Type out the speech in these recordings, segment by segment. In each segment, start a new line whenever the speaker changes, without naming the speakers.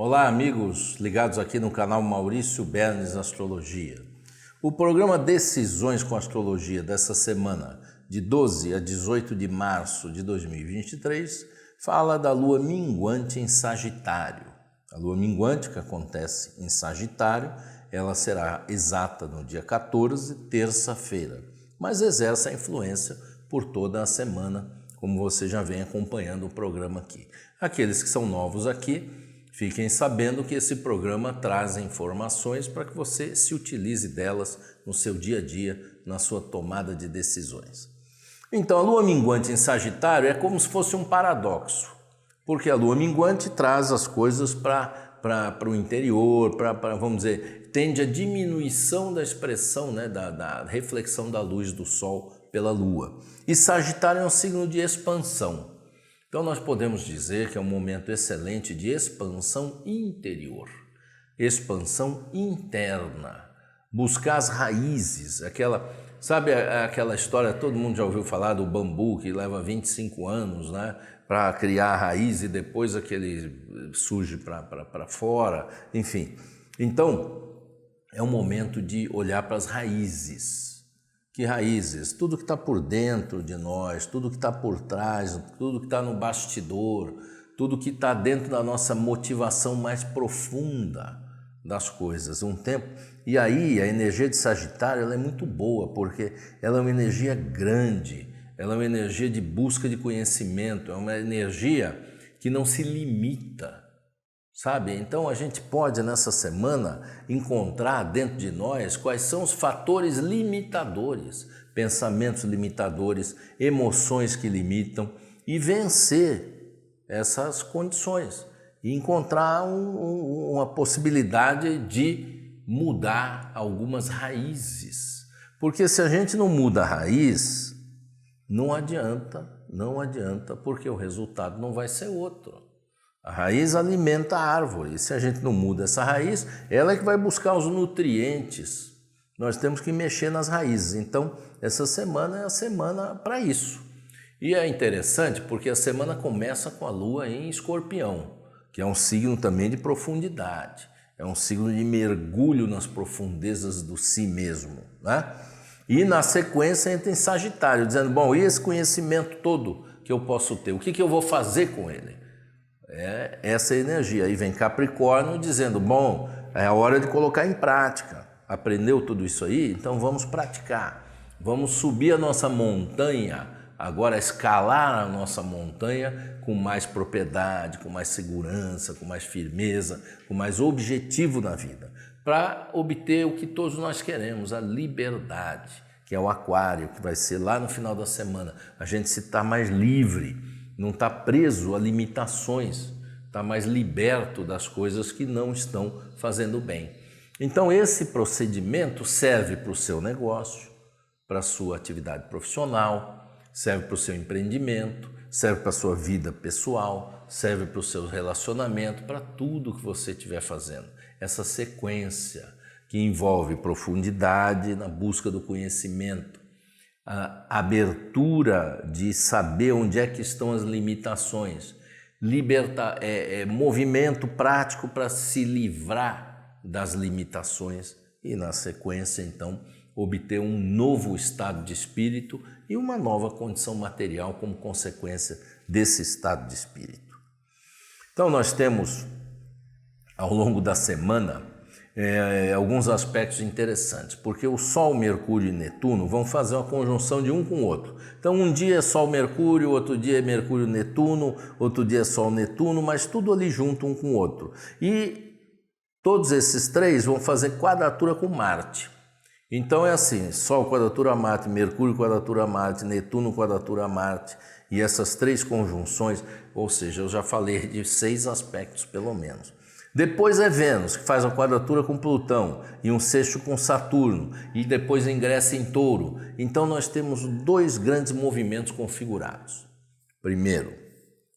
Olá, amigos ligados aqui no canal Maurício Bernes Astrologia. O programa Decisões com Astrologia dessa semana, de 12 a 18 de março de 2023, fala da lua minguante em Sagitário. A lua minguante, que acontece em Sagitário, ela será exata no dia 14, terça-feira, mas exerce a influência por toda a semana, como você já vem acompanhando o programa aqui. Aqueles que são novos aqui, fiquem sabendo que esse programa traz informações para que você se utilize delas no seu dia a dia, na sua tomada de decisões. Então, a lua minguante em Sagitário é como se fosse um paradoxo, porque a lua minguante traz as coisas para o interior, vamos dizer, tende à diminuição da expressão, da reflexão da luz do Sol pela lua. E Sagitário é um signo de expansão. Então nós podemos dizer que é um momento excelente de expansão interior, expansão interna, buscar as raízes, sabe aquela história, todo mundo já ouviu falar do bambu que leva 25 anos, para criar a raiz e depois aquele surge para fora, enfim. Então é um momento de olhar para as raízes. Que raízes? Tudo que está por dentro de nós, tudo que está por trás, tudo que está no bastidor, tudo que está dentro da nossa motivação mais profunda das coisas. E aí a energia de Sagitário ela é muito boa, porque ela é uma energia grande, ela é uma energia de busca de conhecimento, é uma energia que não se limita. Sabe? Então a gente pode nessa semana encontrar dentro de nós quais são os fatores limitadores, pensamentos limitadores, emoções que limitam e vencer essas condições e encontrar uma possibilidade de mudar algumas raízes. Porque se a gente não muda a raiz, não adianta, porque o resultado não vai ser outro. A raiz alimenta a árvore, e se a gente não muda essa raiz, ela é que vai buscar os nutrientes. Nós temos que mexer nas raízes, então essa semana é a semana para isso. E é interessante porque a semana começa com a lua em Escorpião, que é um signo também de profundidade, é um signo de mergulho nas profundezas do si mesmo, E na sequência entra em Sagitário, dizendo, bom, e esse conhecimento todo que eu posso ter, o que eu vou fazer com ele? É essa energia. Aí vem Capricórnio dizendo, bom, é a hora de colocar em prática. Aprendeu tudo isso aí? Então vamos praticar. Vamos subir a nossa montanha, agora escalar a nossa montanha com mais propriedade, com mais segurança, com mais firmeza, com mais objetivo na vida, para obter o que todos nós queremos, a liberdade, que é o Aquário, que vai ser lá no final da semana. A gente se está mais livre, não está preso a limitações, está mais liberto das coisas que não estão fazendo bem. Então esse procedimento serve para o seu negócio, para a sua atividade profissional, serve para o seu empreendimento, serve para a sua vida pessoal, serve para o seu relacionamento, para tudo que você estiver fazendo. Essa sequência que envolve profundidade na busca do conhecimento, a abertura de saber onde é que estão as limitações, movimento prático para se livrar das limitações e, na sequência, então, obter um novo estado de espírito e uma nova condição material como consequência desse estado de espírito. Então, nós temos, ao longo da semana, alguns aspectos interessantes, porque o Sol, Mercúrio e Netuno vão fazer uma conjunção de um com o outro. Então um dia é Sol, Mercúrio, outro dia é Mercúrio, Netuno, outro dia é Sol, Netuno, mas tudo ali junto um com o outro. E todos esses três vão fazer quadratura com Marte. Então é assim, Sol quadratura a Marte, Mercúrio quadratura a Marte, Netuno quadratura a Marte, e essas três conjunções, ou seja, eu já falei de 6 aspectos pelo menos. Depois é Vênus, que faz a quadratura com Plutão e um sexto com Saturno, e depois ingressa em Touro. Então nós temos 2 grandes movimentos configurados. Primeiro,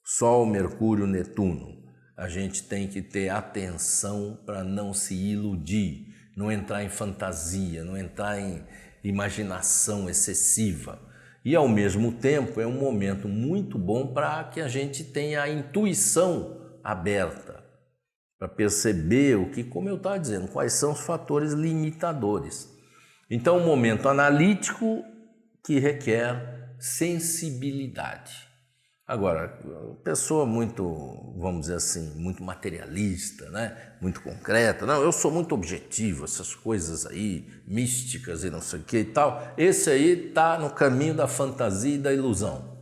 Sol, Mercúrio, Netuno. A gente tem que ter atenção para não se iludir, não entrar em fantasia, não entrar em imaginação excessiva. E ao mesmo tempo é um momento muito bom para que a gente tenha a intuição aberta, para perceber como eu estava dizendo, quais são os fatores limitadores. Então, um momento analítico que requer sensibilidade. Agora, pessoa muito, vamos dizer assim, muito materialista, né? Muito concreta, não, eu sou muito objetivo, essas coisas aí, místicas e não sei o que e tal, esse aí está no caminho da fantasia e da ilusão,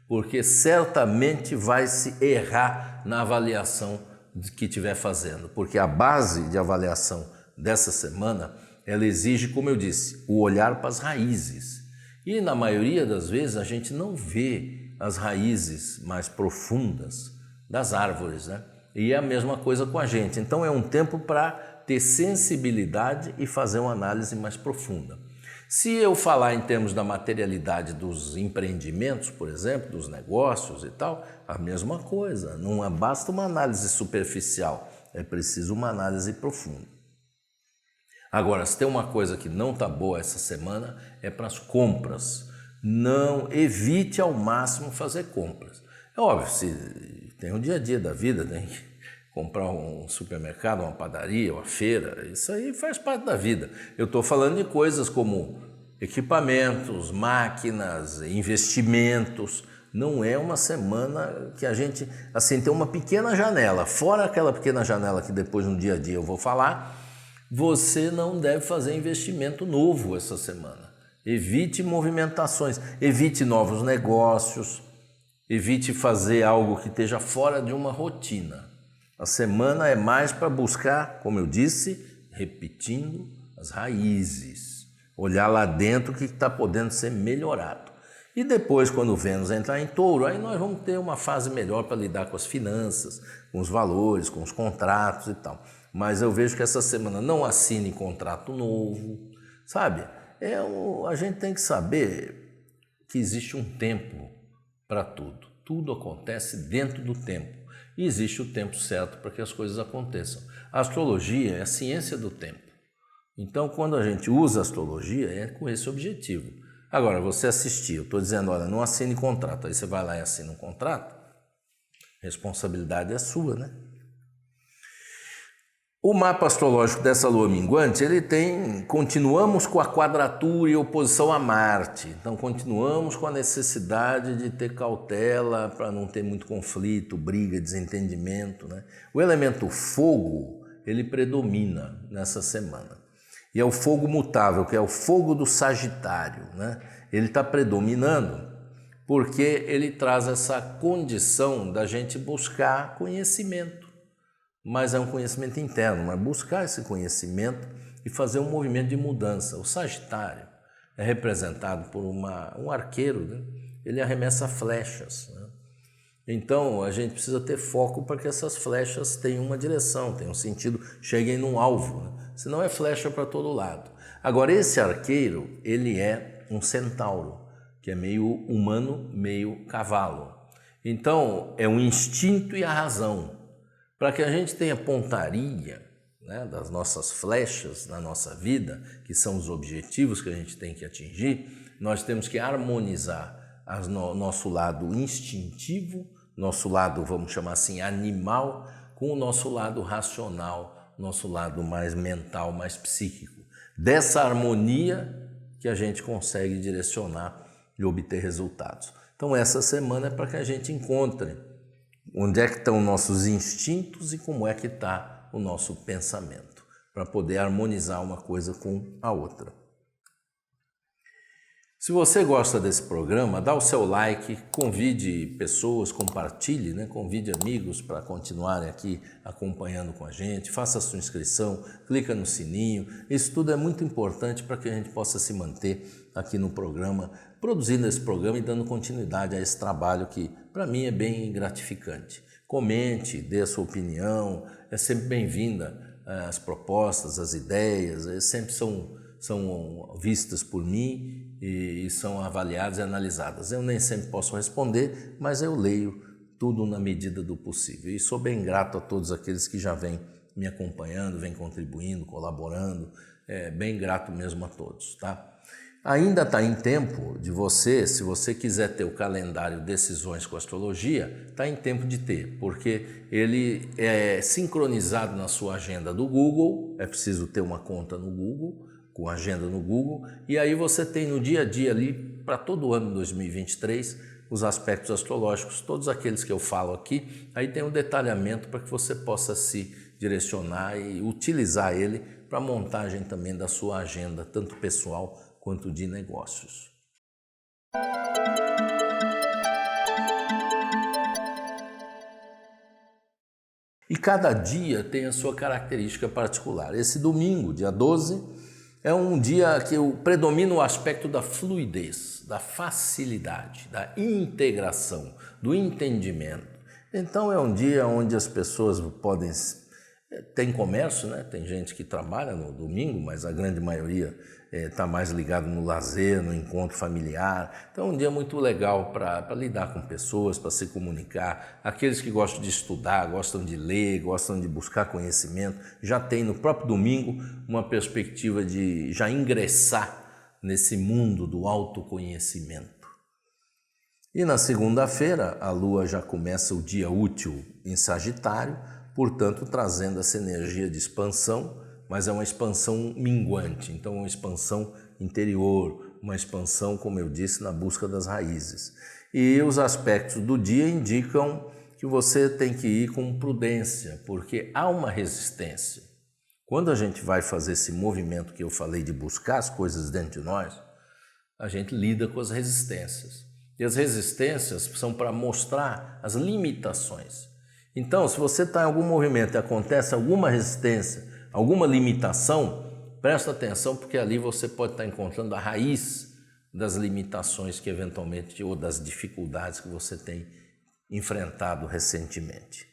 porque certamente vai se errar na avaliação que estiver fazendo, porque a base de avaliação dessa semana, ela exige, como eu disse, o olhar para as raízes, e na maioria das vezes a gente não vê as raízes mais profundas das árvores, né? E é a mesma coisa com a gente. Então é um tempo para ter sensibilidade e fazer uma análise mais profunda. Se eu falar em termos da materialidade dos empreendimentos, por exemplo, dos negócios e tal, a mesma coisa. Não basta uma análise superficial, é preciso uma análise profunda. Agora, se tem uma coisa que não está boa essa semana, é para as compras. Não evite ao máximo fazer compras. É óbvio, se tem o dia a dia da vida, tem que comprar um supermercado, uma padaria, uma feira, isso aí faz parte da vida. Eu estou falando de coisas como equipamentos, máquinas, investimentos. Não é uma semana que a gente, assim, tem uma pequena janela. Fora aquela pequena janela que depois no dia a dia eu vou falar, você não deve fazer investimento novo essa semana. Evite movimentações, evite novos negócios, evite fazer algo que esteja fora de uma rotina. A semana é mais para buscar, como eu disse, repetindo as raízes, olhar lá dentro o que está podendo ser melhorado. E depois, quando o Vênus entrar em Touro, aí nós vamos ter uma fase melhor para lidar com as finanças, com os valores, com os contratos e tal. Mas eu vejo que essa semana não assine contrato novo, sabe? A gente tem que saber que existe um tempo para tudo. Tudo acontece dentro do tempo. E existe o tempo certo para que as coisas aconteçam. A astrologia é a ciência do tempo. Então, quando a gente usa a astrologia, é com esse objetivo. Agora, você assistir, eu estou dizendo, olha, não assine contrato. Aí você vai lá e assina um contrato, responsabilidade é sua, né? O mapa astrológico dessa lua minguante, continuamos com a quadratura e oposição a Marte. Então, continuamos com a necessidade de ter cautela para não ter muito conflito, briga, desentendimento, né? O elemento fogo, ele predomina nessa semana. E é o fogo mutável, que é o fogo do Sagitário, né? Ele está predominando porque ele traz essa condição da gente buscar conhecimento. Mas é um conhecimento interno, mas buscar esse conhecimento e fazer um movimento de mudança. O Sagitário é representado por um arqueiro, né? Ele arremessa flechas, né? Então a gente precisa ter foco para que essas flechas tenham uma direção, tenham um sentido, cheguem num alvo, né? Senão é flecha para todo lado. Agora esse arqueiro, ele é um centauro, que é meio humano, meio cavalo. Então é o instinto e a razão. Para que a gente tenha pontaria, né, das nossas flechas na nossa vida, que são os objetivos que a gente tem que atingir, nós temos que harmonizar nosso lado instintivo, nosso lado, vamos chamar assim, animal, com o nosso lado racional, nosso lado mais mental, mais psíquico. Dessa harmonia que a gente consegue direcionar e obter resultados. Então essa semana é para que a gente encontre onde é que estão nossos instintos e como é que está o nosso pensamento, para poder harmonizar uma coisa com a outra. Se você gosta desse programa, dá o seu like, convide pessoas, compartilhe, né? Convide amigos para continuarem aqui acompanhando com a gente, faça a sua inscrição, clica no sininho. Isso tudo é muito importante para que a gente possa se manter aqui no programa, produzindo esse programa e dando continuidade a esse trabalho que, para mim, é bem gratificante. Comente, dê a sua opinião, é sempre bem-vinda as propostas, as ideias, sempre são vistas por mim e são avaliadas e analisadas. Eu nem sempre posso responder, mas eu leio tudo na medida do possível. E sou bem grato a todos aqueles que já vêm me acompanhando, vêm contribuindo, colaborando. Bem grato mesmo a todos, tá? Ainda está em tempo de você, se você quiser ter o calendário Decisões com Astrologia, está em tempo de ter, porque ele é sincronizado na sua agenda do Google, é preciso ter uma conta no Google, com agenda no Google, e aí você tem no dia a dia ali, para todo o ano de 2023, os aspectos astrológicos, todos aqueles que eu falo aqui, aí tem um detalhamento para que você possa se direcionar e utilizar ele para a montagem também da sua agenda, tanto pessoal quanto de negócios. E cada dia tem a sua característica particular. Esse domingo, dia 12, é um dia que predomina o aspecto da fluidez, da facilidade, da integração, do entendimento. Então é um dia onde as pessoas podem... Tem comércio, né? Tem gente que trabalha no domingo, mas a grande maioria está mais ligado no lazer, no encontro familiar. Então é um dia muito legal para lidar com pessoas, para se comunicar. Aqueles que gostam de estudar, gostam de ler, gostam de buscar conhecimento, já tem no próprio domingo uma perspectiva de já ingressar nesse mundo do autoconhecimento. E na segunda-feira a Lua já começa o dia útil em Sagitário, portanto trazendo essa energia de expansão, mas é uma expansão minguante, então uma expansão interior, uma expansão, como eu disse, na busca das raízes. E os aspectos do dia indicam que você tem que ir com prudência, porque há uma resistência. Quando a gente vai fazer esse movimento que eu falei de buscar as coisas dentro de nós, a gente lida com as resistências. E as resistências são para mostrar as limitações. Então, se você está em algum movimento e acontece alguma resistência, alguma limitação, presta atenção, porque ali você pode estar encontrando a raiz das limitações que eventualmente, ou das dificuldades que você tem enfrentado recentemente.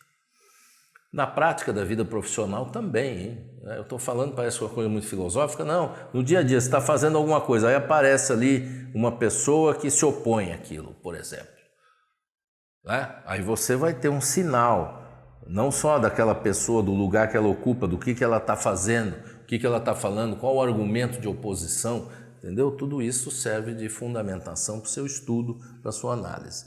Na prática da vida profissional também, hein? Eu estou falando, parece uma coisa muito filosófica, não. No dia a dia, você está fazendo alguma coisa, aí aparece ali uma pessoa que se opõe àquilo, por exemplo. Aí você vai ter um sinal, não só daquela pessoa, do lugar que ela ocupa, do que ela está fazendo, o que ela está falando, qual o argumento de oposição, entendeu? Tudo isso serve de fundamentação para o seu estudo, para a sua análise.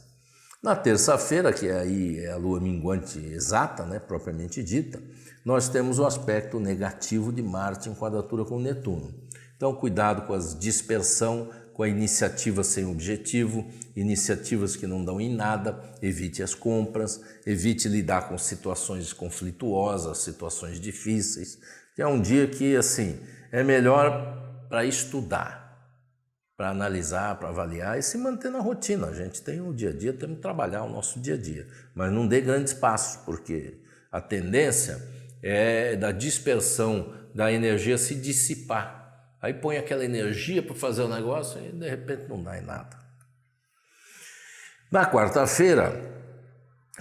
Na terça-feira, que aí é a lua minguante exata, né, propriamente dita, nós temos o aspecto negativo de Marte em quadratura com Netuno. Então, cuidado com a dispersão, com a iniciativa sem objetivo, iniciativas que não dão em nada, evite as compras, evite lidar com situações conflituosas, situações difíceis, que é um dia que, assim, é melhor para estudar, para analisar, para avaliar e se manter na rotina. A gente tem o dia a dia, temos que trabalhar o nosso dia a dia, mas não dê grandes passos, porque a tendência é da dispersão, da energia se dissipar. Aí põe aquela energia para fazer o negócio e de repente não dá em nada. Na quarta-feira,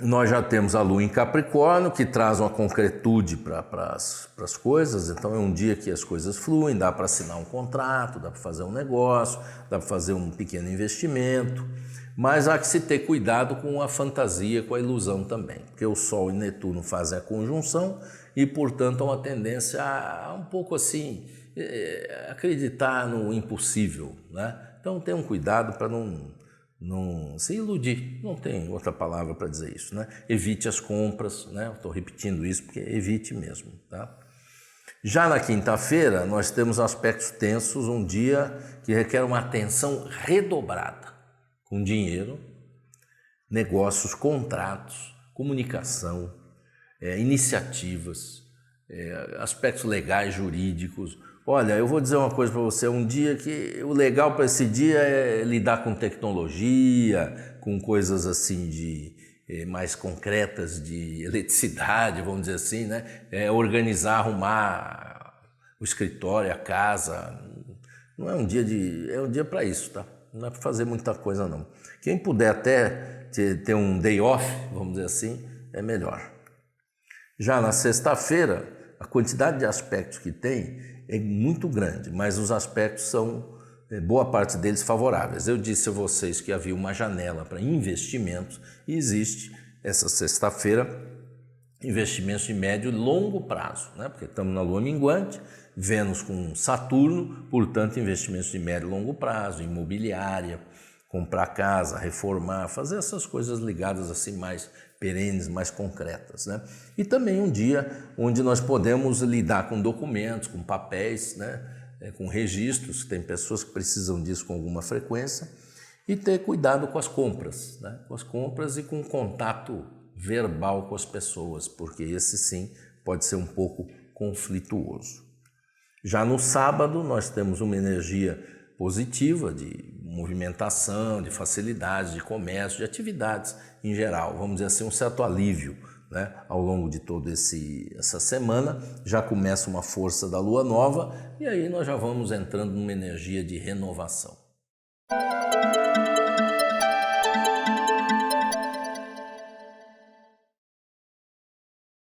nós já temos a Lua em Capricórnio, que traz uma concretude para as coisas. Então é um dia que as coisas fluem, dá para assinar um contrato, dá para fazer um negócio, dá para fazer um pequeno investimento. Mas há que se ter cuidado com a fantasia, com a ilusão também, porque o Sol e Netuno fazem a conjunção e, portanto, há uma tendência a um pouco assim... acreditar no impossível, né? Então tenham cuidado para não se iludir, não tem outra palavra para dizer isso, né? Evite as compras, né? Estou repetindo isso porque evite mesmo, tá? Já na quinta-feira nós temos aspectos tensos, um dia que requer uma atenção redobrada, com dinheiro, negócios, contratos, comunicação, iniciativas, aspectos legais, jurídicos. Olha, eu vou dizer uma coisa para você, um dia que o legal para esse dia é lidar com tecnologia, com coisas assim mais concretas de eletricidade, vamos dizer assim, né? Organizar, arrumar o escritório, a casa. Não é um dia é um dia para isso, tá? Não é para fazer muita coisa não. Quem puder até ter um day off, vamos dizer assim, é melhor. Já na sexta-feira, a quantidade de aspectos que tem é muito grande, mas os aspectos são, boa parte deles, favoráveis. Eu disse a vocês que havia uma janela para investimentos e existe, essa sexta-feira, investimentos de médio e longo prazo, né? Porque estamos na lua minguante Vênus com Saturno, portanto, investimentos de médio e longo prazo, imobiliária, comprar casa, reformar, fazer essas coisas ligadas assim mais perenes, mais concretas, né? E também um dia onde nós podemos lidar com documentos, com papéis, né? Com registros, tem pessoas que precisam disso com alguma frequência, e ter cuidado com as compras, né? Com as compras e com o contato verbal com as pessoas, porque esse sim pode ser um pouco conflituoso. Já no sábado nós temos uma energia positiva de movimentação, de facilidade, de comércio, de atividades em geral, vamos dizer assim, um certo alívio, né? Ao longo de toda essa semana. Já começa uma força da lua nova e aí nós já vamos entrando numa energia de renovação.